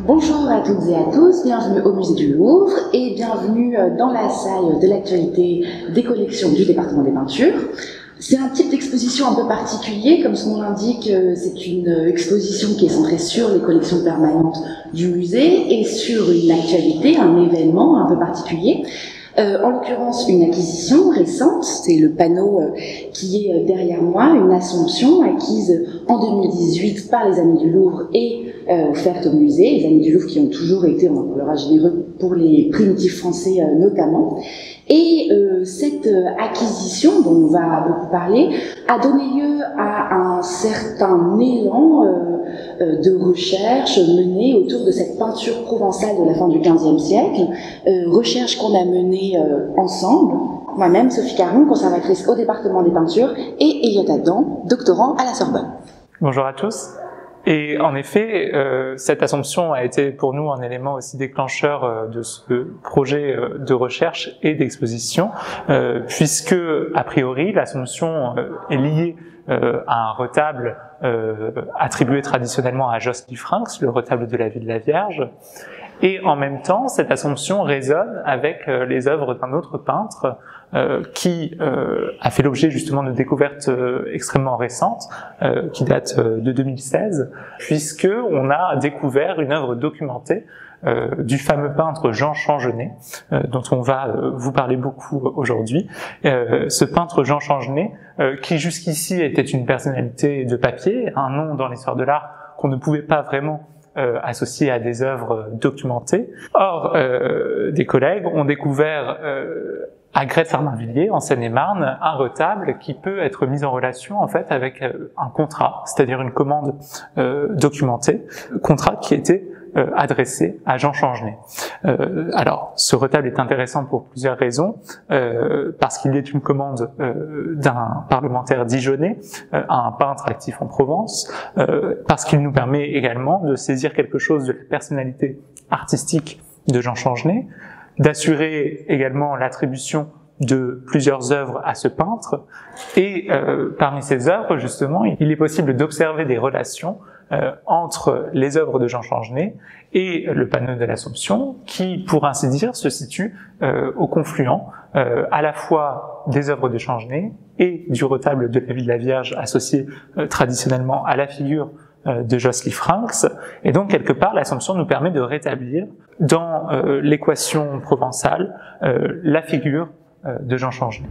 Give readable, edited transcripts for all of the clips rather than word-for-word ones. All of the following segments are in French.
Bonjour à toutes et à tous, bienvenue au Musée du Louvre et bienvenue dans la salle de l'actualité des collections du département des peintures. C'est un type d'exposition un peu particulier, comme son nom l'indique, c'est une exposition qui est centrée sur les collections permanentes du musée et sur une actualité, un événement un peu particulier. En l'occurrence, une acquisition récente, c'est le panneau qui est derrière moi, une Assomption acquise en 2018 par les Amis du Louvre et offerte au musée, les Amis du Louvre qui ont toujours été, on en parlera, généreux pour les primitifs français notamment. Et cette acquisition, dont on va beaucoup parler, a donné lieu à un certain élan de recherche menée autour de cette peinture provençale de la fin du XVe siècle, recherche qu'on a menée ensemble, moi-même, Sophie Caron, conservatrice au département des peintures, et Elliot Adam, doctorant à la Sorbonne. Bonjour à tous. Et en effet, cette Assomption a été pour nous un élément aussi déclencheur de ce projet de recherche et d'exposition, puisque, a priori, l'Assomption est liée à un retable attribué traditionnellement à Jos Liefrinx, le retable de la vie de la Vierge. Et en même temps, cette Assomption résonne avec les œuvres d'un autre peintre qui a fait l'objet justement de découvertes extrêmement récentes, qui datent de 2016, puisque on a découvert une œuvre documentée du fameux peintre Jean Changenay, dont on va vous parler beaucoup aujourd'hui. Ce peintre Jean Changenay, qui jusqu'ici était une personnalité de papier, un nom dans l'histoire de l'art qu'on ne pouvait pas vraiment associé à des œuvres documentées. Or, des collègues ont découvert à Grette-Farminvilliers, en Seine-et-Marne, un retable qui peut être mis en relation en fait avec un contrat, c'est-à-dire une commande documentée, contrat qui était adressé à Jean Changenay. Alors, ce retable est intéressant pour plusieurs raisons, parce qu'il est une commande d'un parlementaire dijonnais à un peintre actif en Provence, parce qu'il nous permet également de saisir quelque chose de la personnalité artistique de Jean Changenay, d'assurer également l'attribution de plusieurs œuvres à ce peintre, et parmi ces œuvres, justement, il est possible d'observer des relations entre les œuvres de Jean Changenay et le panneau de l'Assomption, qui, pour ainsi dire, se situe au confluent à la fois des œuvres de Changenay et du retable de la vie de la Vierge associé traditionnellement à la figure de Jos Liefrinx. Et donc, quelque part, l'Assomption nous permet de rétablir dans l'équation provençale la figure de Jean Changenay.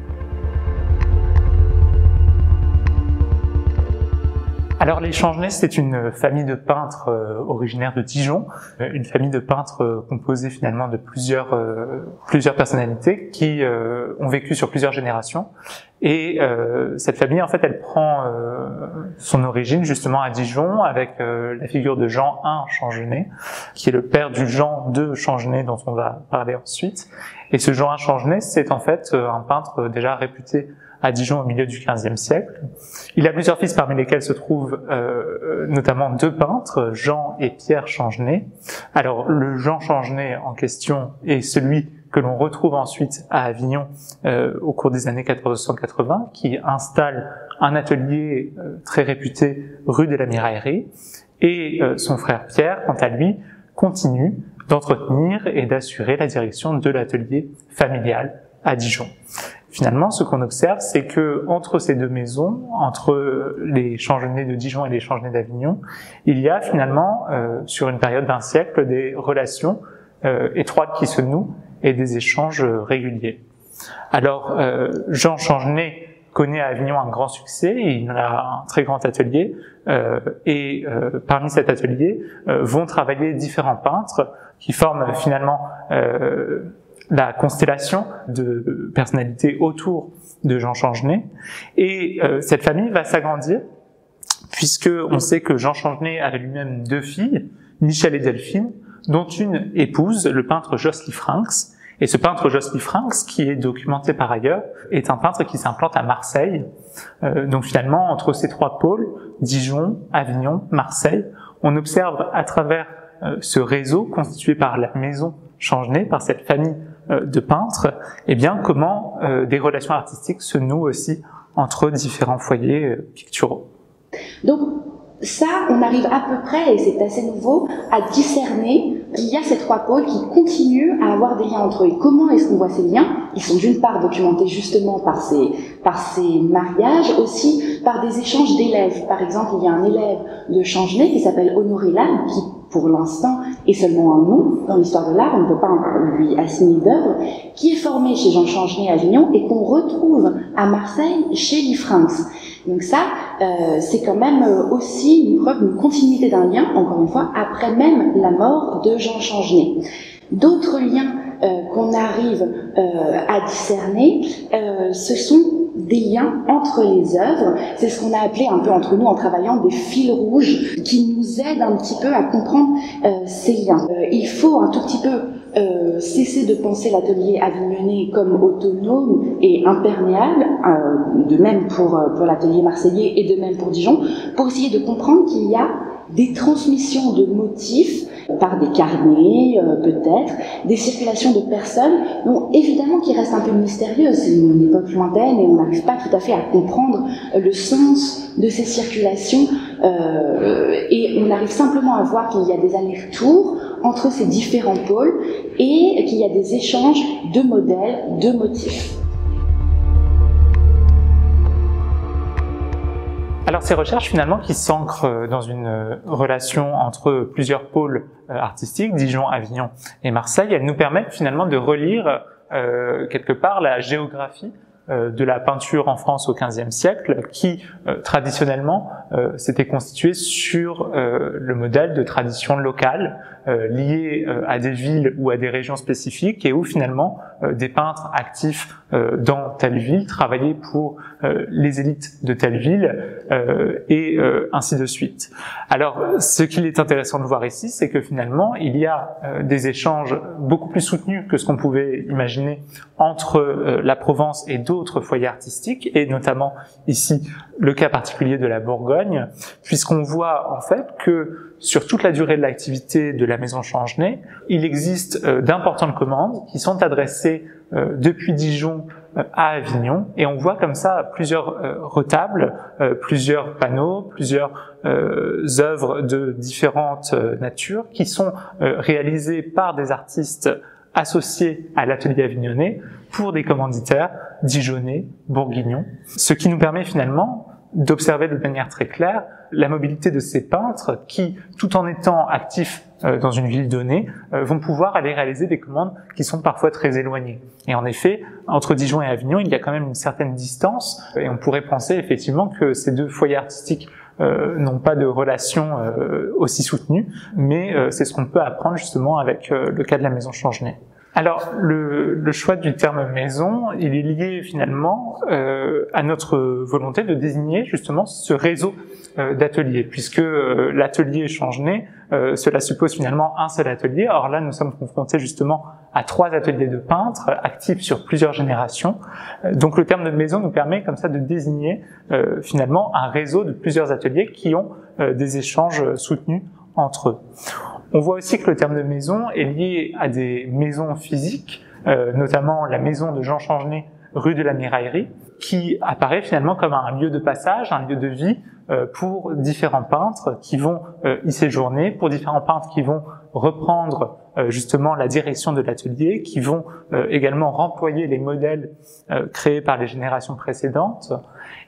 Alors les Changenay, c'est une famille de peintres originaires de Dijon, une famille de peintres composée finalement de plusieurs personnalités qui ont vécu sur plusieurs générations. Et cette famille, en fait, elle prend son origine justement à Dijon avec la figure de Jean I Changenay, qui est le père du Jean II Changenay dont on va parler ensuite. Et ce Jean I Changenay, c'est en fait un peintre déjà réputé à Dijon au milieu du XVe siècle. Il a plusieurs fils parmi lesquels se trouvent notamment deux peintres, Jean et Pierre Changenay. Alors le Jean Changenay en question est celui que l'on retrouve ensuite à Avignon au cours des années 1480, qui installe un atelier très réputé rue de la Miraillerie, et son frère Pierre, quant à lui, continue d'entretenir et d'assurer la direction de l'atelier familial à Dijon. Finalement, ce qu'on observe, c'est que entre ces deux maisons, entre les Changenay de Dijon et les Changenay d'Avignon, il y a finalement, sur une période d'un siècle, des relations étroites qui se nouent et des échanges réguliers. Alors, Jean Changenay connaît à Avignon un grand succès, il a un très grand atelier, et parmi cet atelier vont travailler différents peintres qui forment finalement la constellation de personnalités autour de Jean Changenay. Et cette famille va s'agrandir, puisque on sait que Jean Changenay avait lui-même deux filles, Michel et Delphine, dont une épouse le peintre Jos Liefrinx. Et ce peintre Jos Liefrinx, qui est documenté par ailleurs, est un peintre qui s'implante à Marseille. Donc finalement, entre ces trois pôles, Dijon, Avignon, Marseille, on observe à travers ce réseau constitué par la maison Changenay, par cette famille de peintres, eh bien comment des relations artistiques se nouent aussi entre différents foyers picturaux. Donc, Ça, on arrive à peu près, et c'est assez nouveau, à discerner qu'il y a ces trois pôles qui continuent à avoir des liens entre eux. Et comment est-ce qu'on voit ces liens? Ils sont d'une part documentés justement par ces mariages, aussi par des échanges d'élèves. Par exemple, il y a un élève de Changenay qui s'appelle Honoré Lab, qui pour l'instant est seulement un nom dans l'histoire de l'art, on ne peut pas lui assigner d'œuvre, qui est formé chez Jean Changenay à Avignon et qu'on retrouve à Marseille chez Liefrinx. Donc ça, c'est quand même aussi une preuve d'une continuité d'un lien, encore une fois, après même la mort de Jean Changenay. D'autres liens qu'on arrive à discerner, ce sont des liens entre les œuvres. C'est ce qu'on a appelé un peu entre nous en travaillant des fils rouges qui nous aident un petit peu à comprendre ces liens. Il faut un tout petit peu cesser de penser l'atelier avignonnais comme autonome et imperméable, de même pour l'atelier marseillais et de même pour Dijon, pour essayer de comprendre qu'il y a des transmissions de motifs par des carnets, peut-être, des circulations de personnes, donc évidemment qui restent un peu mystérieuses. C'est une époque lointaine et on n'arrive pas tout à fait à comprendre le sens de ces circulations et on arrive simplement à voir qu'il y a des allers-retours entre ces différents pôles et qu'il y a des échanges de modèles, de motifs. Alors ces recherches finalement qui s'ancrent dans une relation entre plusieurs pôles artistiques, Dijon, Avignon et Marseille, elles nous permettent finalement de relire quelque part la géographie de la peinture en France au XVe siècle, qui traditionnellement s'était constituée sur le modèle de tradition locale liée à des villes ou à des régions spécifiques, et où finalement des peintres actifs dans telle ville travaillaient pour les élites de telle ville et ainsi de suite. Alors ce qu'il est intéressant de voir ici, c'est que finalement il y a des échanges beaucoup plus soutenus que ce qu'on pouvait imaginer entre la Provence et d'autres foyers artistiques, et notamment ici le cas particulier de la Bourgogne, puisqu'on voit en fait que sur toute la durée de l'activité de la maison Changenay, il existe d'importantes commandes qui sont adressées depuis Dijon à Avignon, et on voit comme ça plusieurs retables, plusieurs panneaux, plusieurs œuvres de différentes natures qui sont réalisées par des artistes associés à l'atelier avignonnais pour des commanditaires dijonnais, bourguignons, ce qui nous permet finalement d'observer de manière très claire la mobilité de ces peintres qui, tout en étant actifs dans une ville donnée, vont pouvoir aller réaliser des commandes qui sont parfois très éloignées. Et en effet, entre Dijon et Avignon, il y a quand même une certaine distance, et on pourrait penser effectivement que ces deux foyers artistiques n'ont pas de relation aussi soutenue, mais c'est ce qu'on peut apprendre justement avec le cas de la maison Changenay. Alors, le choix du terme maison, il est lié finalement à notre volonté de désigner justement ce réseau d'ateliers, puisque l'atelier Changenay, cela suppose finalement un seul atelier. Or là, nous sommes confrontés justement à 3 ateliers de peintres actifs sur plusieurs générations. Donc le terme de maison nous permet comme ça de désigner finalement un réseau de plusieurs ateliers qui ont des échanges soutenus entre eux. On voit aussi que le terme de maison est lié à des maisons physiques, notamment la maison de Jean Changenay, rue de la Miraillerie, qui apparaît finalement comme un lieu de passage, un lieu de vie pour différents peintres qui vont y séjourner, pour différents peintres qui vont reprendre justement la direction de l'atelier, qui vont également remployer les modèles créés par les générations précédentes.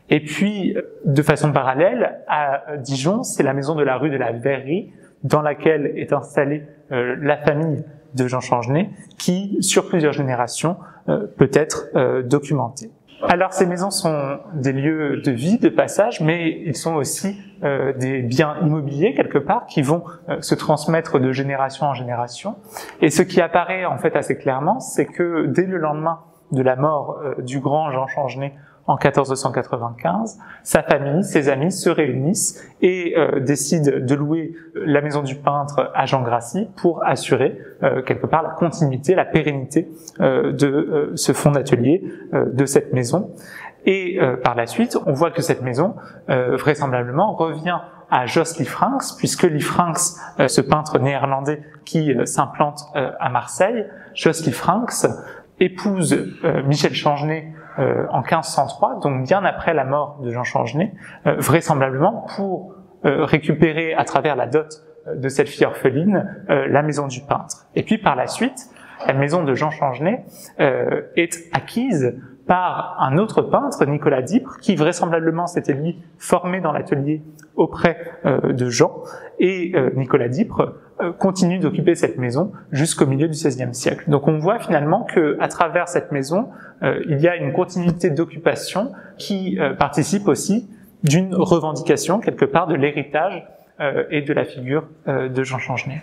Et puis, de façon parallèle, à Dijon, c'est la maison de la rue de la Verrerie, dans laquelle est installée la famille de Jean Changenay, qui, sur plusieurs générations, peut être documentée. Alors, ces maisons sont des lieux de vie, de passage, mais ils sont aussi des biens immobiliers, quelque part, qui vont se transmettre de génération en génération. Et ce qui apparaît, en fait, assez clairement, c'est que dès le lendemain de la mort du grand Jean Changenay, en 1495, sa famille, ses amis se réunissent et décident de louer la maison du peintre à Jean Grassi pour assurer quelque part la continuité, la pérennité de ce fonds d'atelier, de cette maison. Et par la suite, on voit que cette maison, vraisemblablement, revient à Jos Liefrinx, puisque Liefrinx, ce peintre néerlandais qui s'implante à Marseille, Jos Liefrinx épouse Michel Changenay en 1503, donc bien après la mort de Jean Changenay, vraisemblablement pour récupérer à travers la dot de cette fille orpheline la maison du peintre. Et puis par la suite, la maison de Jean Changenay est acquise par un autre peintre, Nicolas Dipre, qui vraisemblablement s'était lui formé dans l'atelier auprès de Jean, et Nicolas Dipre continue d'occuper cette maison jusqu'au milieu du XVIe siècle. Donc on voit finalement que à travers cette maison, il y a une continuité d'occupation qui participe aussi d'une revendication quelque part de l'héritage et de la figure de Jean Changenay.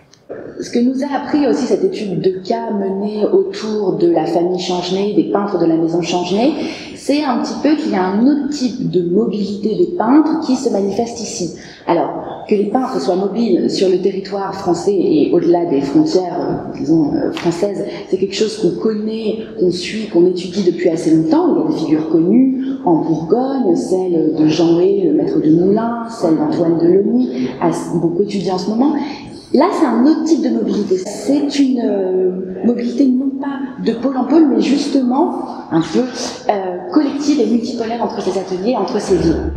Ce que nous a appris aussi cette étude de cas menée autour de la famille Changenay, des peintres de la maison Changenay, c'est un petit peu qu'il y a un autre type de mobilité des peintres qui se manifeste ici. Alors, que les peintres soient mobiles sur le territoire français et au-delà des frontières, disons, françaises, c'est quelque chose qu'on connaît, qu'on suit, qu'on étudie depuis assez longtemps. Il y a des figures connues en Bourgogne, celle de Jean Hay, le maître de moulin, celle d'Antoine Delauny, beaucoup étudiée en ce moment. Là, c'est un autre type de mobilité. C'est une mobilité non pas de pôle en pôle, mais justement un peu collective et multipolaire entre ces ateliers, entre ces villes.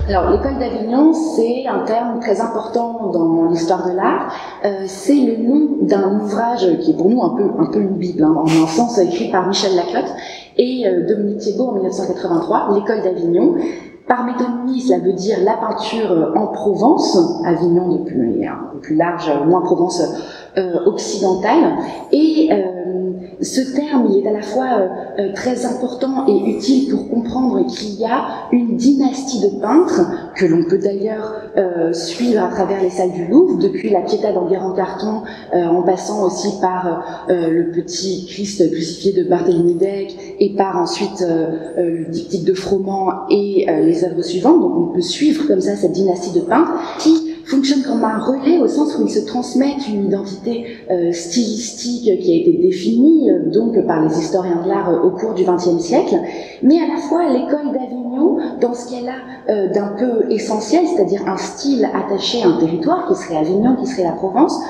Alors, l'école d'Avignon, c'est un terme très important dans l'histoire de l'art. C'est le nom d'un ouvrage qui est pour nous un peu une bible, hein, en un sens écrit par Michel Laclotte et Dominique Thiebaud en 1983, l'école d'Avignon. Par métonymie, cela veut dire la peinture en Provence, Avignon depuis un peu plus large, moins Provence occidentale, et ce terme il est à la fois très important et utile pour comprendre qu'il y a une dynastie de peintres que l'on peut d'ailleurs suivre à travers les salles du Louvre, depuis la Pietà d'Anguère en carton, en passant aussi par le petit Christ crucifié de Barthélemy d'Ecque et par ensuite le diptyque de Froment et les œuvres suivantes. Donc on peut suivre comme ça cette dynastie de peintres qui fonctionne comme un relais au sens où ils se transmettent une identité stylistique qui a été définie donc par les historiens de l'art au cours du XXe siècle, mais à la fois l'école d'Avignon dans ce qu'elle a d'un peu essentiel, c'est-à-dire un style attaché à un territoire qui serait Avignon, qui serait la Provence,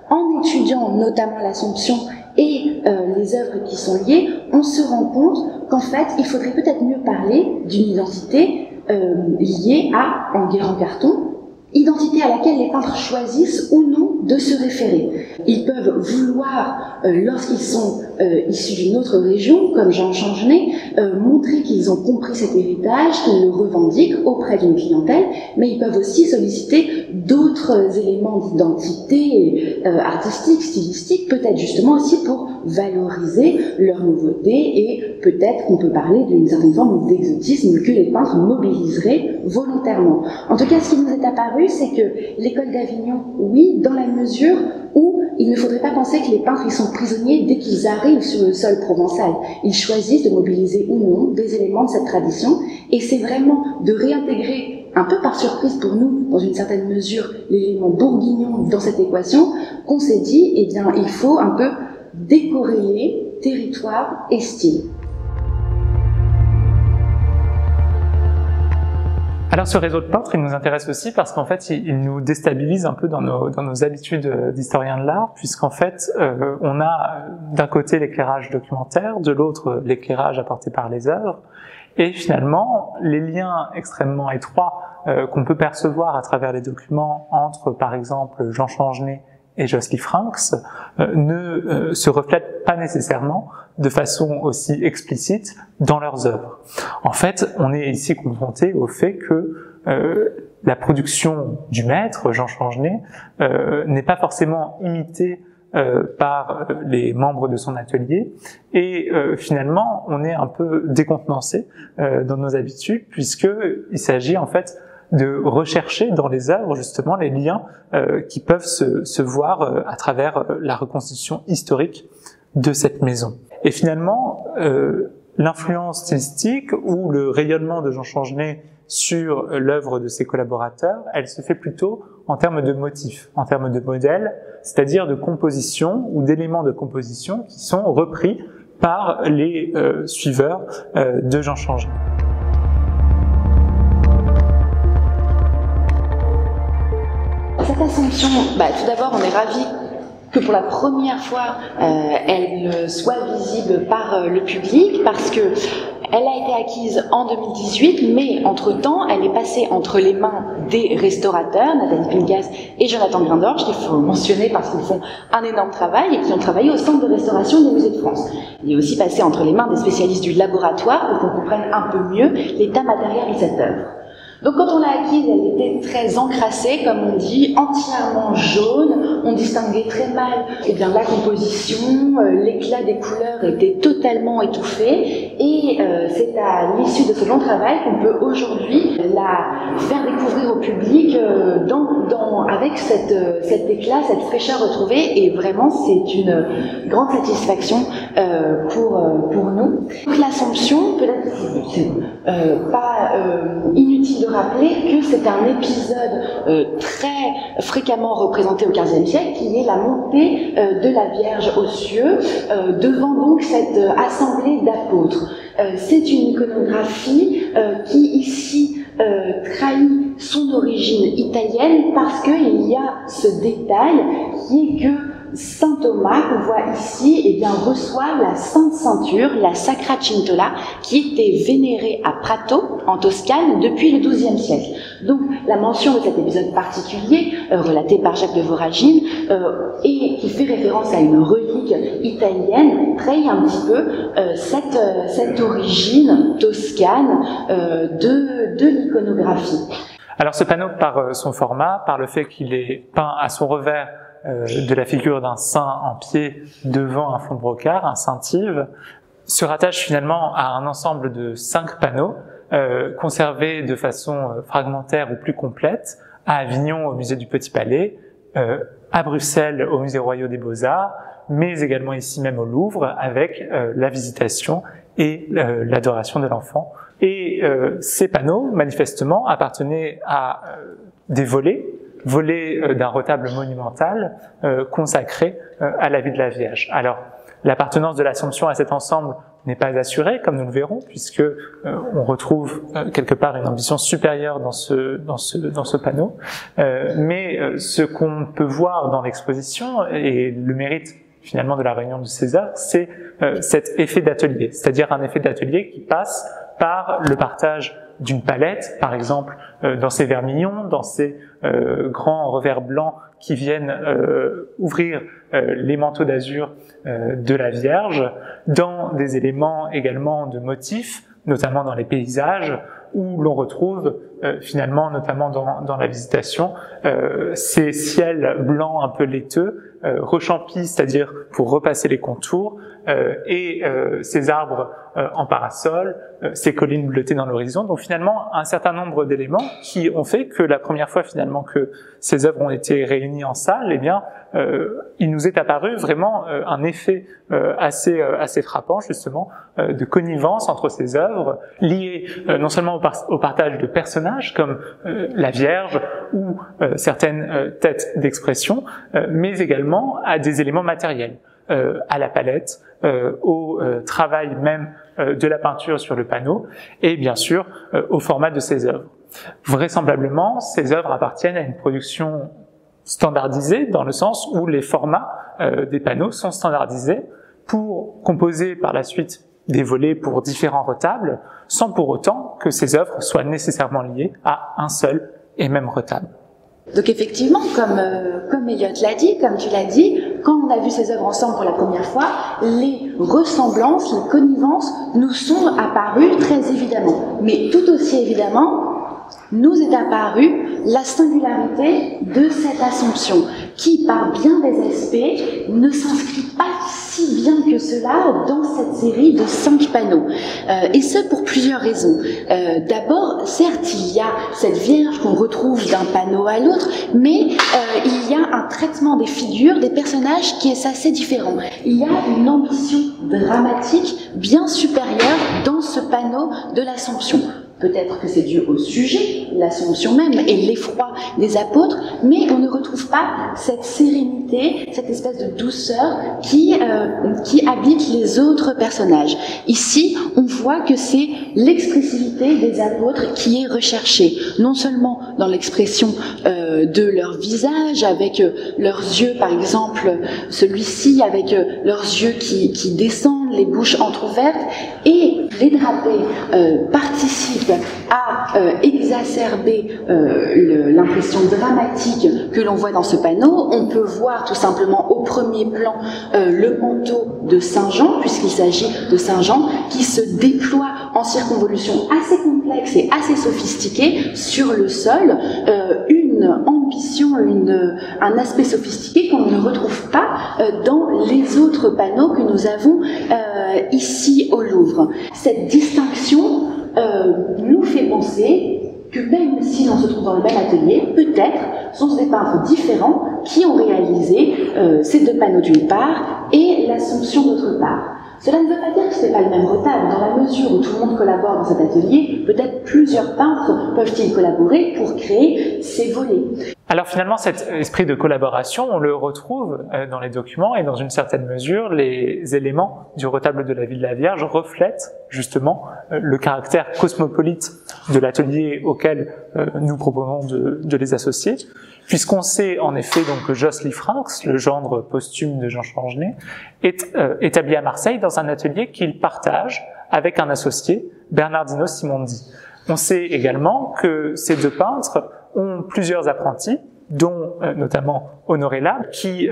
en étudiant notamment l'Assomption et les œuvres qui sont liées, on se rend compte qu'en fait il faudrait peut-être mieux parler d'une identité liée à Anguère en carton, identité à laquelle les peintres choisissent ou non de se référer. Ils peuvent vouloir, lorsqu'ils sont issus d'une autre région, comme Jean Changenay, montrer qu'ils ont compris cet héritage, qu'ils le revendiquent auprès d'une clientèle, mais ils peuvent aussi solliciter d'autres éléments d'identité artistique, stylistique, peut-être justement aussi pour valoriser leur nouveauté, et peut-être qu'on peut parler d'une certaine forme d'exotisme que les peintres mobiliseraient volontairement. En tout cas, ce qui nous est apparu, c'est que l'école d'Avignon, oui, dans la mesure où il ne faudrait pas penser que les peintres ils sont prisonniers dès qu'ils arrivent sur le sol provençal. Ils choisissent de mobiliser ou non des éléments de cette tradition, et c'est vraiment de réintégrer un peu par surprise pour nous, dans une certaine mesure, l'élément bourguignon dans cette équation, qu'on s'est dit, eh bien, il faut un peu décorréler territoire et style. Alors ce réseau de peintres, il nous intéresse aussi parce qu'en fait, il nous déstabilise un peu dans nos habitudes d'historiens de l'art, puisqu'en fait, on a d'un côté l'éclairage documentaire, de l'autre l'éclairage apporté par les œuvres, et finalement, les liens extrêmement étroits qu'on peut percevoir à travers les documents entre, par exemple, Jean Changenay et Josely Franks ne se reflètent pas nécessairement de façon aussi explicite dans leurs œuvres. En fait, on est ici confronté au fait que la production du maître, Jean Changenay, n'est pas forcément imitée par les membres de son atelier, et finalement on est un peu décontenancé dans nos habitudes, puisqu'il s'agit en fait de rechercher dans les œuvres justement les liens qui peuvent se voir à travers la reconstitution historique de cette maison. Et finalement, l'influence stylistique ou le rayonnement de Jean Changenay sur l'œuvre de ses collaborateurs, elle se fait plutôt en termes de motifs, en termes de modèles, c'est-à-dire de composition ou d'éléments de composition qui sont repris par les suiveurs de Jean Changenay. Cette Assomption, tout d'abord, on est ravis que pour la première fois, elle soit visible par le public, parce que Elle a été acquise en 2018, mais entre-temps, elle est passée entre les mains des restaurateurs, Nathalie Pincas et Jonathan Grindorge, qu'il faut mentionner parce qu'ils font un énorme travail et qui ont travaillé au centre de restauration des musées de France. Il est aussi passé entre les mains des spécialistes du laboratoire pour qu'on comprenne un peu mieux l'état matériel de cette œuvre. Donc quand on l'a acquise, elle était très encrassée, comme on dit, entièrement jaune. On distinguait très mal la composition, l'éclat des couleurs était totalement étouffé. Et c'est à l'issue de ce long travail qu'on peut aujourd'hui la faire découvrir au public avec cet éclat, cette fraîcheur retrouvée. Et vraiment, c'est une grande satisfaction pour nous. Donc l'Assomption, peut-être pas inutile de rappeler que c'est un épisode très fréquemment représenté au XVe siècle, qui est la montée de la Vierge aux cieux, devant donc cette assemblée d'apôtres. C'est une iconographie qui ici trahit son origine italienne parce qu'il y a ce détail qui est que Saint Thomas, qu'on voit ici, reçoit la Sainte Ceinture, la Sacra Cintola, qui était vénérée à Prato, en Toscane, depuis le XIIe siècle. Donc, la mention de cet épisode particulier, relaté par Jacques de Voragine, et qui fait référence à une relique italienne, trahit un petit peu cette origine toscane de l'iconographie. Alors, ce panneau, par son format, par le fait qu'il est peint à son revers de la figure d'un saint en pied devant un fond de brocart, un saint-Yves, se rattache finalement à un ensemble de 5 panneaux conservés de façon fragmentaire ou plus complète à Avignon au musée du Petit Palais, à Bruxelles au musée royal des Beaux-Arts, mais également ici même au Louvre avec la visitation et l'adoration de l'enfant. Et ces panneaux, manifestement, appartenaient à des volets d'un retable monumental consacré à la vie de la Vierge. Alors, l'appartenance de l'Assomption à cet ensemble n'est pas assurée, comme nous le verrons, puisque on retrouve quelque part une ambition supérieure dans ce panneau. Mais ce qu'on peut voir dans l'exposition et le mérite finalement de la réunion de ces œuvres, c'est cet effet d'atelier, c'est-à-dire un effet d'atelier qui passe par le partage d'une palette, par exemple dans ces vermillons, dans ces grands revers blancs qui viennent ouvrir les manteaux d'azur de la Vierge, dans des éléments également de motifs, notamment dans les paysages, où l'on retrouve finalement, notamment dans la visitation, ces ciels blancs un peu laiteux, rechampis, c'est-à-dire pour repasser les contours, et ces arbres en parasol, ces collines bleutées dans l'horizon. Donc finalement, un certain nombre d'éléments qui ont fait que la première fois finalement que ces œuvres ont été réunies en salle, il nous est apparu vraiment un effet assez frappant justement de connivence entre ces œuvres liées non seulement au partage de personnages comme la Vierge ou certaines têtes d'expression, mais également à des éléments matériels, à la palette, au travail même de la peinture sur le panneau et bien sûr au format de ces œuvres. Vraisemblablement, ces œuvres appartiennent à une production standardisée dans le sens où les formats des panneaux sont standardisés pour composer par la suite des volets pour différents retables, sans pour autant que ces œuvres soient nécessairement liées à un seul et même retable. Donc effectivement, comme Elliot l'a dit, comme tu l'as dit, quand on a vu ces œuvres ensemble pour la première fois, les ressemblances, les connivences nous sont apparues très évidemment. Mais tout aussi évidemment, nous est apparue la singularité de cette Assomption, qui, par bien des aspects, ne s'inscrit pas si bien que cela dans cette série de 5 panneaux. Et ce, pour plusieurs raisons. D'abord, certes, il y a cette Vierge qu'on retrouve d'un panneau à l'autre, mais il y a un traitement des figures, des personnages qui est assez différent. Il y a une ambition dramatique bien supérieure dans ce panneau de l'Assomption. Peut-être que c'est dû au sujet, l'Assomption même, et l'effroi des apôtres, mais on ne retrouve pas cette sérénité, cette espèce de douceur qui habite les autres personnages. Ici, on voit que c'est l'expressivité des apôtres qui est recherchée, non seulement dans l'expression de leur visage, avec leurs yeux, par exemple, celui-ci, avec leurs yeux qui descendent, tiennent les bouches entrouvertes, et les drapés participent à exacerber l'impression dramatique que l'on voit dans ce panneau. On peut voir tout simplement au premier plan le manteau de Saint Jean, puisqu'il s'agit de Saint Jean qui se déploie en circonvolution assez complexe et assez sophistiquée sur le sol, une ambition, un aspect sophistiqué qu'on ne retrouve pas dans les autres panneaux que nous avons ici au Louvre. Cette distinction nous fait penser que même si l'on se trouve dans le même atelier, peut-être sont des peintres différents qui ont réalisé ces deux panneaux d'une part et l'Assomption d'autre part. Cela ne veut pas dire que ce n'est pas le même retable, dans la mesure où tout le monde collabore dans cet atelier, peut-être plusieurs peintres peuvent-ils collaborer pour créer ces volets. Alors finalement, cet esprit de collaboration, on le retrouve dans les documents et dans une certaine mesure, les éléments du retable de la vie de la Vierge reflètent justement le caractère cosmopolite de l'atelier auquel nous proposons de les associer, puisqu'on sait en effet donc que Jos Liefrinx, le gendre posthume de Jean Changenay, est établi à Marseille dans un atelier qu'il partage avec un associé, Bernardino Simondi. On sait également que ces deux peintres ont plusieurs apprentis, dont notamment Honoré Labre, qui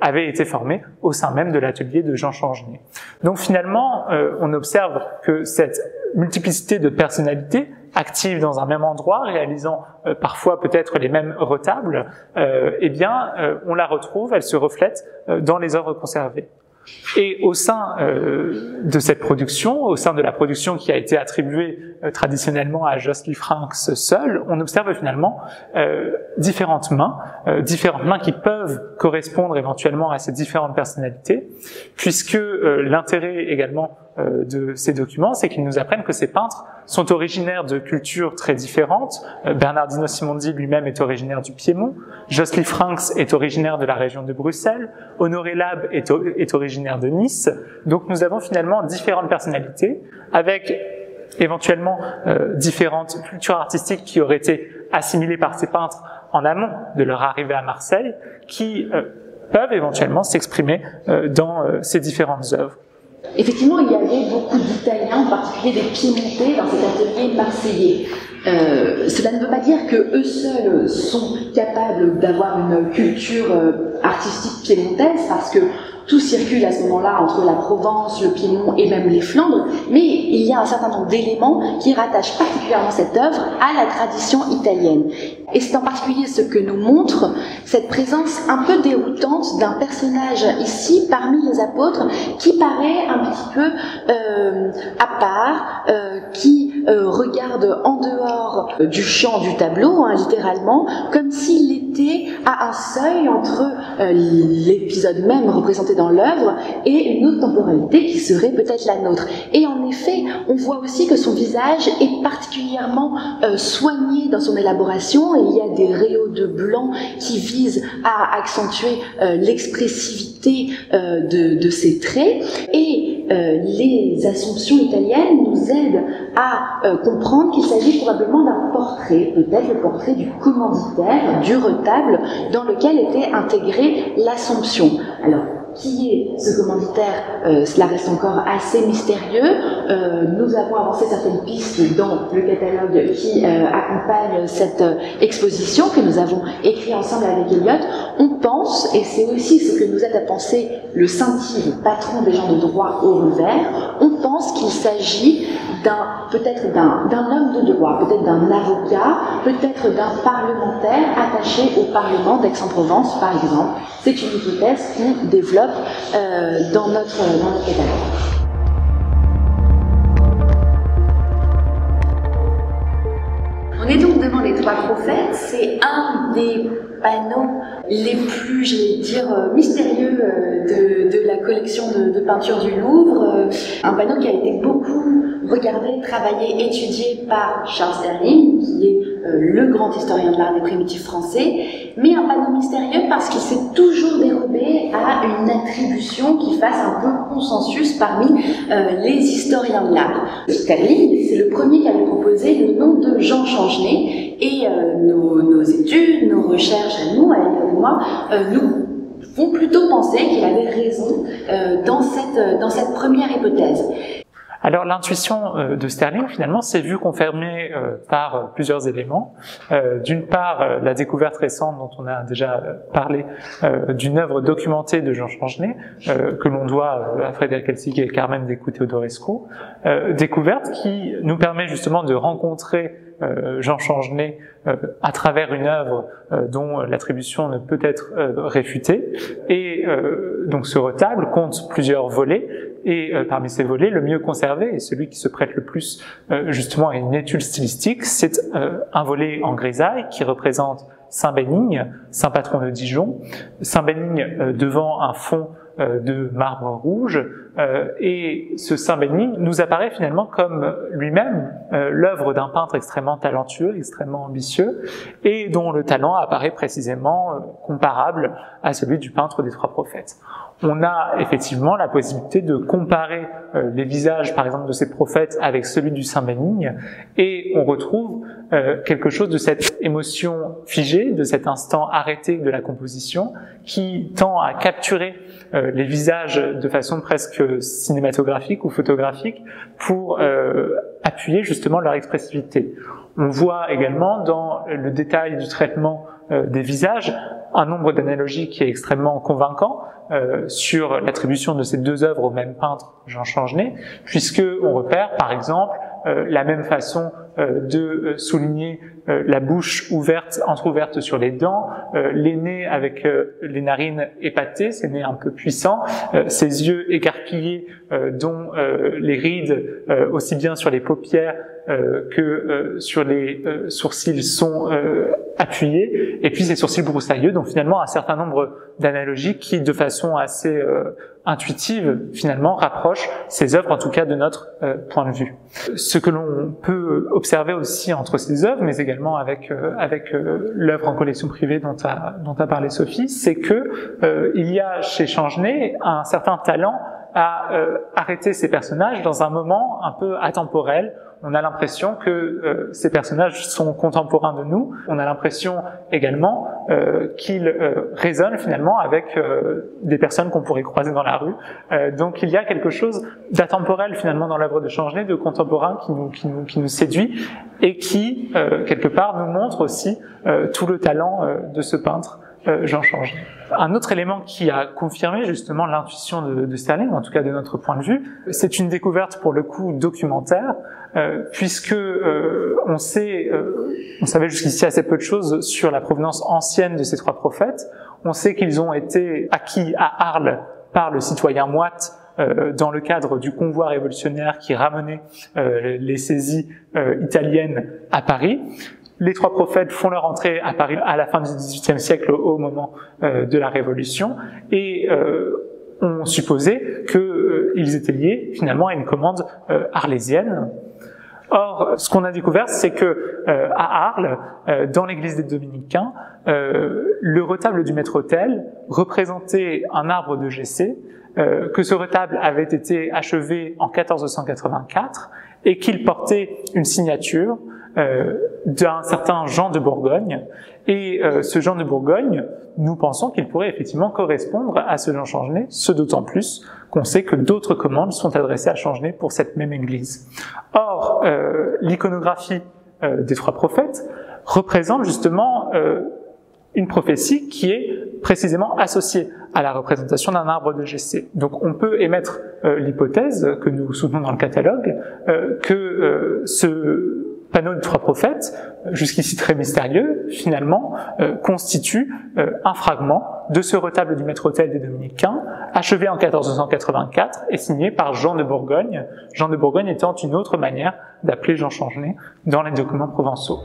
avait été formé au sein même de l'atelier de Jean Changenay. Donc finalement, on observe que cette multiplicité de personnalités actives dans un même endroit, réalisant parfois peut-être les mêmes retables, on la retrouve, elle se reflète dans les œuvres conservées. Et au sein de cette production, au sein de la production qui a été attribuée traditionnellement à Jos Liefrinx seul, on observe finalement différentes mains qui peuvent correspondre éventuellement à ces différentes personnalités, puisque l'intérêt également de ces documents, c'est qu'ils nous apprennent que ces peintres sont originaires de cultures très différentes. Bernardino Simondi lui-même est originaire du Piémont, Jos Liefrinx est originaire de la région de Bruxelles, Honoré Labre est originaire de Nice. Donc nous avons finalement différentes personnalités avec éventuellement différentes cultures artistiques qui auraient été assimilées par ces peintres en amont de leur arrivée à Marseille, qui peuvent éventuellement s'exprimer dans ces différentes œuvres. Effectivement, il y avait beaucoup d'Italiens, en particulier des Piémontais, dans cet atelier marseillais. Cela ne veut pas dire que eux seuls sont capables d'avoir une culture artistique piémontaise, parce que tout circule à ce moment-là entre la Provence, le Piémont et même les Flandres, mais il y a un certain nombre d'éléments qui rattachent particulièrement cette œuvre à la tradition italienne. Et c'est en particulier ce que nous montre cette présence un peu déroutante d'un personnage ici parmi les apôtres qui paraît un petit peu à part, qui regarde en dehors du champ du tableau, littéralement, comme s'il était à un seuil entre l'épisode même représenté dans l'œuvre et une autre temporalité qui serait peut-être la nôtre. Et en effet, on voit aussi que son visage est particulièrement soigné dans son élaboration, et il y a des rayons de blanc qui visent à accentuer l'expressivité de ses traits, et les Assomptions italiennes nous aident à comprendre qu'il s'agit probablement d'un portrait, peut-être le portrait du commanditaire, du retable dans lequel était intégrée l'Assomption. Alors, qui est ce commanditaire, cela reste encore assez mystérieux. Nous avons avancé certaines pistes dans le catalogue qui accompagne cette exposition que nous avons écrit ensemble avec Elliott. On pense, et c'est aussi ce que nous aide à penser le Saint-Yves, patron des gens de droit au revers, on pense qu'il s'agit peut-être d'un homme de droit, peut-être d'un avocat, peut-être d'un parlementaire attaché au Parlement d'Aix-en-Provence, par exemple. C'est une hypothèse qu'on développe dans notre catalogue. On est donc devant les trois prophètes. C'est un des panneaux les plus, j'allais dire, mystérieux de la collection de peintures du Louvre. Un panneau qui a été beaucoup regardé, travaillé, étudié par Charles Sterling, qui est le grand historien de l'art des primitifs français, mais un panneau mystérieux parce qu'il s'est toujours dérobé à une attribution qui fasse un peu consensus parmi les historiens de l'art. Sterling, c'est le premier qui avait proposé le nom de Jean Changenay, et nos études, nos recherches à nous, à Elliott et moi, nous font plutôt penser qu'il avait raison dans cette première hypothèse? Alors l'intuition de Sterling finalement s'est vue confirmée par plusieurs éléments. D'une part, la découverte récente dont on a déjà parlé d'une œuvre documentée de Jean Changenay que l'on doit à Frédéric Elsig et Carmen Decoux Teodorescu, découverte qui nous permet justement de rencontrer Jean Changenay à travers une œuvre dont l'attribution ne peut être réfutée. Et donc ce retable compte plusieurs volets, et parmi ces volets, le mieux conservé et celui qui se prête le plus justement à une étude stylistique, c'est un volet en grisaille qui représente Saint Bénigne, saint patron de Dijon, Saint Bénigne devant un fond de marbre rouge, et ce Saint Bénigne nous apparaît finalement comme lui-même l'œuvre d'un peintre extrêmement talentueux, extrêmement ambitieux, et dont le talent apparaît précisément comparable à celui du peintre des Trois Prophètes. On a effectivement la possibilité de comparer les visages, par exemple, de ces prophètes avec celui du Saint Bénigne, et on retrouve quelque chose de cette émotion figée, de cet instant arrêté de la composition, qui tend à capturer les visages de façon presque cinématographique ou photographique pour appuyer justement leur expressivité. On voit également dans le détail du traitement des visages un nombre d'analogies qui est extrêmement convaincant sur l'attribution de ces deux œuvres au même peintre, Jean Changenay, puisque on repère par exemple la même façon de souligner la bouche ouverte, entrouverte sur les dents, les nez avec les narines épatées, ces nez un peu puissants, ces yeux écarquillés dont les rides, aussi bien sur les paupières que sur les sourcils sont appuyés, et puis ces sourcils broussailleux, donc finalement un certain nombre d'analogies qui, de façon assez intuitive, finalement, rapprochent ces œuvres, en tout cas de notre point de vue. Ce que l'on peut observer aussi entre ces œuvres, mais également avec l'œuvre en collection privée dont a parlé Sophie, c'est que il y a chez Changenay un certain talent à arrêter ces personnages dans un moment un peu atemporel. On a l'impression que ces personnages sont contemporains de nous. On a l'impression également qu'ils résonnent finalement avec des personnes qu'on pourrait croiser dans la rue. Donc il y a quelque chose d'atemporel finalement dans l'œuvre de Changenay, de contemporain qui nous séduit et qui quelque part nous montre aussi tout le talent de ce peintre. Jean Changenay. Un autre élément qui a confirmé justement l'intuition de Sterling, en tout cas de notre point de vue, c'est une découverte pour le coup documentaire, puisque on savait jusqu'ici assez peu de choses sur la provenance ancienne de ces trois prophètes. On sait qu'ils ont été acquis à Arles par le citoyen Moite dans le cadre du convoi révolutionnaire qui ramenait les saisies italiennes à Paris. Les trois prophètes font leur entrée à Paris à la fin du XVIIIe siècle, au moment de la Révolution, et on supposait qu'ils étaient liés finalement à une commande arlésienne. Or, ce qu'on a découvert, c'est que à Arles, dans l'église des Dominicains, le retable du maître-autel représentait un arbre de Jessé, que ce retable avait été achevé en 1484 et qu'il portait une signature d'un certain Jean de Bourgogne, et ce Jean de Bourgogne, nous pensons qu'il pourrait effectivement correspondre à ce Jean Changenay, ce d'autant plus qu'on sait que d'autres commandes sont adressées à Changenay pour cette même église. Or, l'iconographie des trois prophètes représente justement une prophétie qui est précisément associée à la représentation d'un arbre de Jessé. Donc on peut émettre l'hypothèse que nous soutenons dans le catalogue que ce panneau de trois prophètes, jusqu'ici très mystérieux, finalement, constitue un fragment de ce retable du maître-autel des Dominicains, achevé en 1484 et signé par Jean de Bourgogne, Jean de Bourgogne étant une autre manière d'appeler Jean Changenay dans les documents provençaux.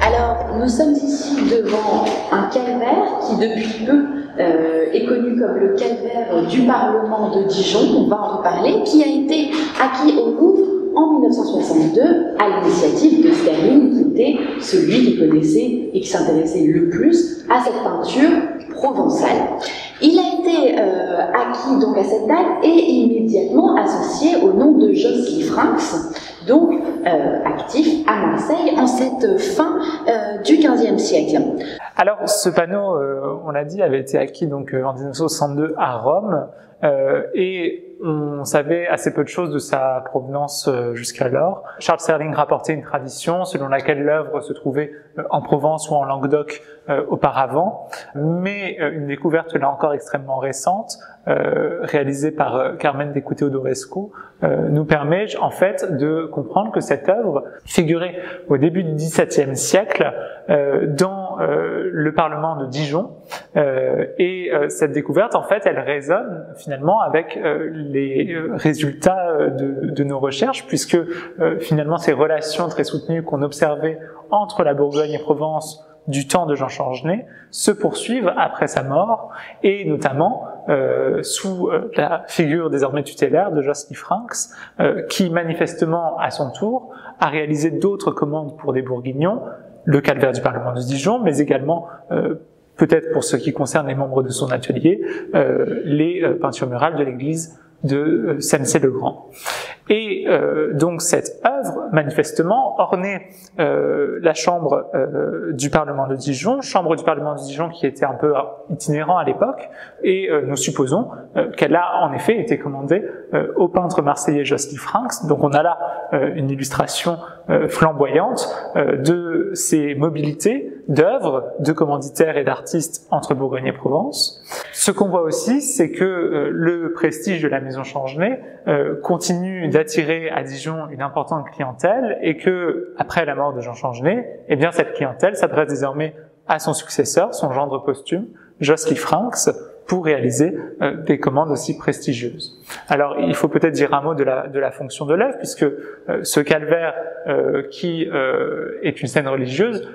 Alors, nous sommes ici devant un calvaire qui, depuis peu, est connu comme le calvaire du Parlement de Dijon, on va en reparler, qui a été acquis au Louvre en 1962 à l'initiative de Sterling, qui était celui qui connaissait et qui s'intéressait le plus à cette peinture provençale. Il a été acquis donc à cette date et immédiatement associé au nom de Josely Franks, donc actif à Marseille en cette fin du XVe siècle. Alors, ce panneau, on l'a dit, avait été acquis donc en 1962 à Rome, et on savait assez peu de choses de sa provenance jusqu'alors. Charles Serling rapportait une tradition selon laquelle l'œuvre se trouvait en Provence ou en Languedoc auparavant, mais une découverte là encore extrêmement récente, réalisée par Carmen de Teodorescu, nous permet en fait de comprendre que cette œuvre figurait au début du XVIIe siècle dans le Parlement de Dijon, et cette découverte en fait elle résonne finalement avec les résultats de nos recherches, puisque finalement ces relations très soutenues qu'on observait entre la Bourgogne et Provence du temps de Jean Changenay se poursuivent après sa mort, et notamment sous la figure désormais tutélaire de Josely Franks, qui manifestement à son tour a réalisé d'autres commandes pour des Bourguignons, le calvaire du Parlement de Dijon, mais également peut-être pour ce qui concerne les membres de son atelier, les peintures murales de l'église de Sennecey-le-Grand. Et donc cette œuvre, manifestement, ornait la chambre du Parlement de Dijon, qui était un peu itinérant à l'époque, et nous supposons qu'elle a en effet été commandée au peintre marseillais Josely Franks. Donc on a là une illustration flamboyante de ces mobilités d'œuvres, de commanditaires et d'artistes entre Bourgogne et Provence. Ce qu'on voit aussi, c'est que le prestige de la maison Changenay continue d'attirer à Dijon une importante clientèle, et que, après la mort de Jean Changenay, eh bien cette clientèle s'adresse désormais à son successeur, son gendre posthume, Josely Franks, pour réaliser des commandes aussi prestigieuses. Alors, il faut peut-être dire un mot de la fonction de l'œuvre, puisque ce calvaire, qui est une scène religieuse,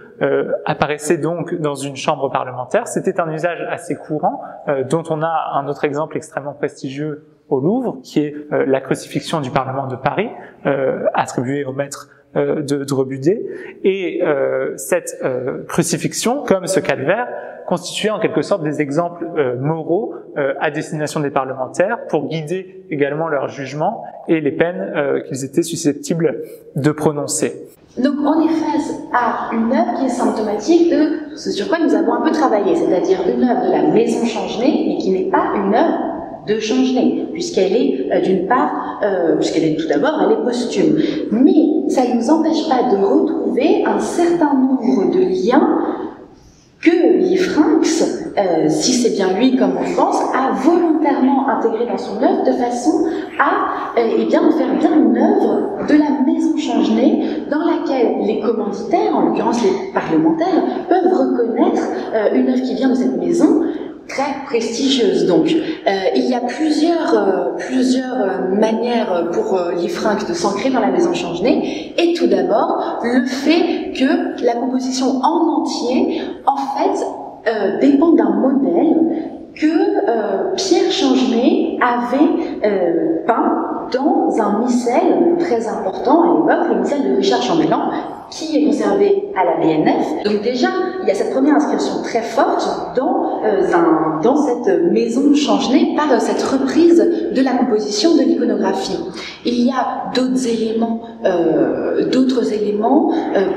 apparaissait donc dans une chambre parlementaire. C'était un usage assez courant, dont on a un autre exemple extrêmement prestigieux au Louvre, qui est la crucifixion du Parlement de Paris, attribuée au maître de Rebudet. Et cette crucifixion, comme ce calvaire, constituaient en quelque sorte des exemples moraux à destination des parlementaires pour guider également leur jugement et les peines qu'ils étaient susceptibles de prononcer. Donc on est face à une œuvre qui est symptomatique de ce sur quoi nous avons un peu travaillé, c'est-à-dire une œuvre de la maison Changenay, mais qui n'est pas une œuvre de Changenay, puisqu'elle est d'une part, puisqu'elle est tout d'abord, elle est posthume. Mais ça ne nous empêche pas de retrouver un certain nombre de liens que Lee Franks, si c'est bien lui comme on pense, a volontairement intégré dans son œuvre de façon à en faire bien une œuvre de la maison Changenay dans laquelle les commanditaires, en l'occurrence les parlementaires, peuvent reconnaître une œuvre qui vient de cette maison très prestigieuse. Donc, il y a plusieurs manières pour Lee Franks de s'ancrer dans la maison Changenay. Et tout d'abord, le fait que la composition en entier, en fait, dépend d'un modèle que Pierre Changenay avait peint dans un missel très important à l'époque, le missel de Richard Chambellan, qui est conservé à la BNF. Donc déjà, il y a cette première inscription très forte dans cette maison Changenay par cette reprise de la composition de l'iconographie. Il y a d'autres éléments,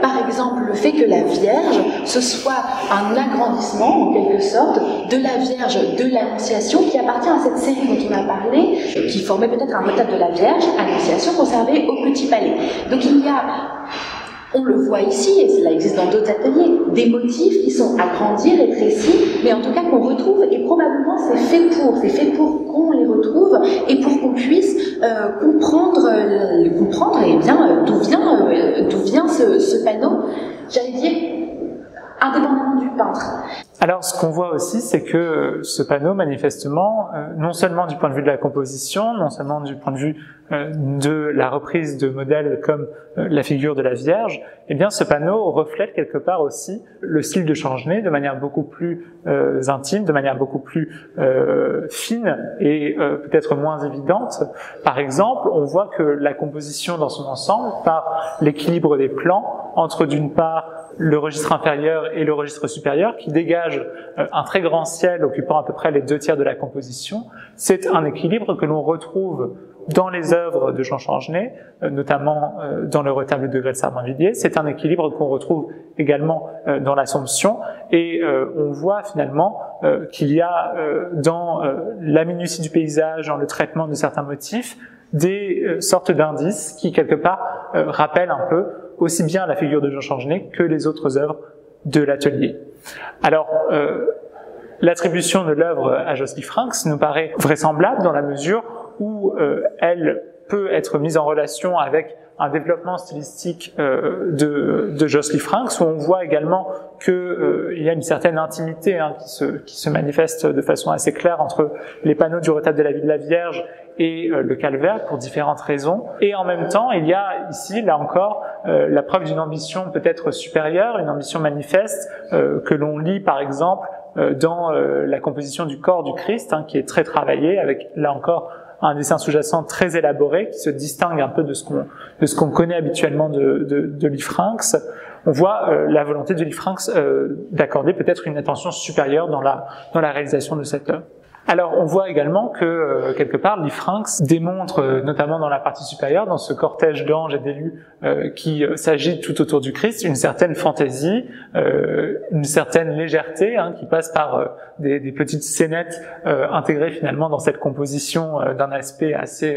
par exemple le fait que la Vierge, ce soit un agrandissement en quelque sorte de la Vierge de l'Annonciation qui appartient à cette série dont on a parlé, qui formait peut-être un retable de la Vierge, Annonciation, conservée au Petit Palais. Donc il y a, on le voit ici, et cela existe dans d'autres ateliers, des motifs qui sont agrandis, rétrécis, mais en tout cas qu'on retrouve, et probablement c'est fait pour qu'on les retrouve, et pour qu'on puisse comprendre d'où vient ce panneau, j'allais dire, indépendamment du peintre. Alors, ce qu'on voit aussi, c'est que ce panneau, manifestement, non seulement du point de vue de la composition, non seulement du point de vue de la reprise de modèles comme la figure de la Vierge, eh bien, ce panneau reflète quelque part aussi le style de Changenay de manière beaucoup plus intime, de manière beaucoup plus fine et peut-être moins évidente. Par exemple, on voit que la composition dans son ensemble, par l'équilibre des plans, entre d'une part le registre inférieur et le registre supérieur, qui dégage un très grand ciel occupant à peu près les 2/3 de la composition. C'est un équilibre que l'on retrouve dans les œuvres de Jean Changenay, notamment dans le retable de Grès de Sarmenvilliers. C'est un équilibre qu'on retrouve également dans l'Assomption, et on voit finalement qu'il y a dans la minutie du paysage, dans le traitement de certains motifs, des sortes d'indices qui, quelque part, rappellent un peu aussi bien la figure de Jean Changenay que les autres œuvres de l'atelier. Alors, l'attribution de l'œuvre à Josely Frynx nous paraît vraisemblable dans la mesure où elle peut être mise en relation avec un développement stylistique de Josely Frynx, où on voit également qu'il y a une certaine intimité qui se manifeste de façon assez claire entre les panneaux du retable de la vie de la Vierge et le calvaire pour différentes raisons. Et en même temps, il y a ici, là encore, la preuve d'une ambition peut-être supérieure, une ambition manifeste que l'on lit par exemple dans la composition du corps du Christ, qui est très travaillée, avec là encore un dessin sous-jacent très élaboré qui se distingue un peu de ce qu'on connaît habituellement de Lee Frynx. On voit la volonté de Lee Frynx d'accorder peut-être une attention supérieure dans la réalisation de cette œuvre. Alors, on voit également que, quelque part, Lee Frynx démontre, notamment dans la partie supérieure, dans ce cortège d'anges et d'élus qui s'agit tout autour du Christ, une certaine fantaisie, une certaine légèreté, qui passe par des petites scénettes intégrées finalement dans cette composition d'un aspect assez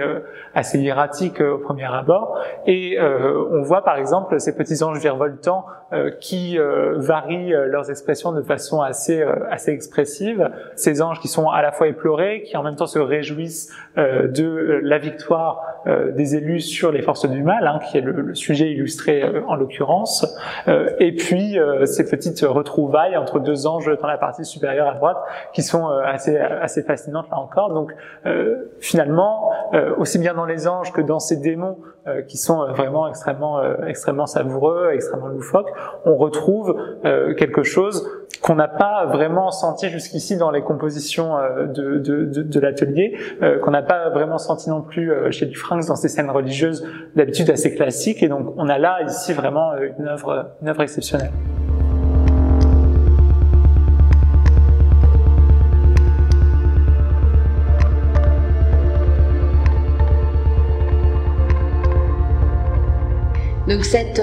hiératique au premier abord. Et on voit par exemple ces petits anges virevoltants qui varient leurs expressions de façon assez expressive. Ces anges qui sont à la fois éplorés, qui en même temps se réjouissent de la victoire des élus sur les forces du mal, qui est le sujet illustré en l'occurrence, et puis ces petites retrouvailles entre deux anges dans la partie supérieure à droite qui sont assez fascinantes là encore. Donc finalement, aussi bien dans les anges que dans ces démons qui sont vraiment extrêmement savoureux, extrêmement loufoques, on retrouve quelque chose qu'on n'a pas vraiment senti jusqu'ici dans les compositions de l'atelier, qu'on n'a pas vraiment senti non plus chez Lee Frynx dans ces scènes religieuses d'habitude assez classiques, et donc on a là ici vraiment une œuvre exceptionnelle. Donc cette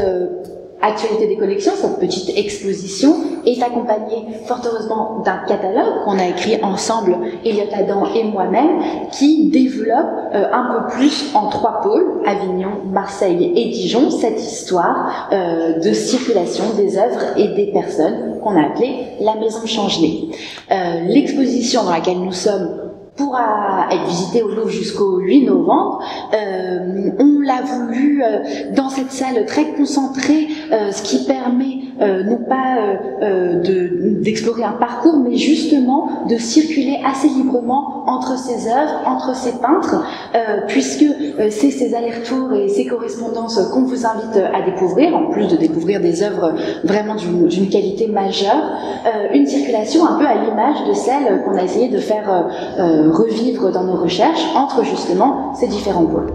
actualité des collections, cette petite exposition, est accompagnée fort heureusement d'un catalogue qu'on a écrit ensemble, Elliot Adam et moi-même, qui développe un peu plus en 3 pôles, Avignon, Marseille et Dijon, cette histoire de circulation des œuvres et des personnes qu'on a appelée la Maison Changenay. L'exposition dans laquelle nous sommes pourra être visité au Louvre jusqu'au 8 novembre. On l'a voulu dans cette salle très concentrée, ce qui permet non pas d'explorer un parcours, mais justement de circuler assez librement entre ces œuvres, entre ces peintres, puisque c'est ces allers-retours et ces correspondances qu'on vous invite à découvrir, en plus de découvrir des œuvres vraiment d'une qualité majeure, une circulation un peu à l'image de celle qu'on a essayé de faire revivre dans nos recherches entre justement ces différents pôles.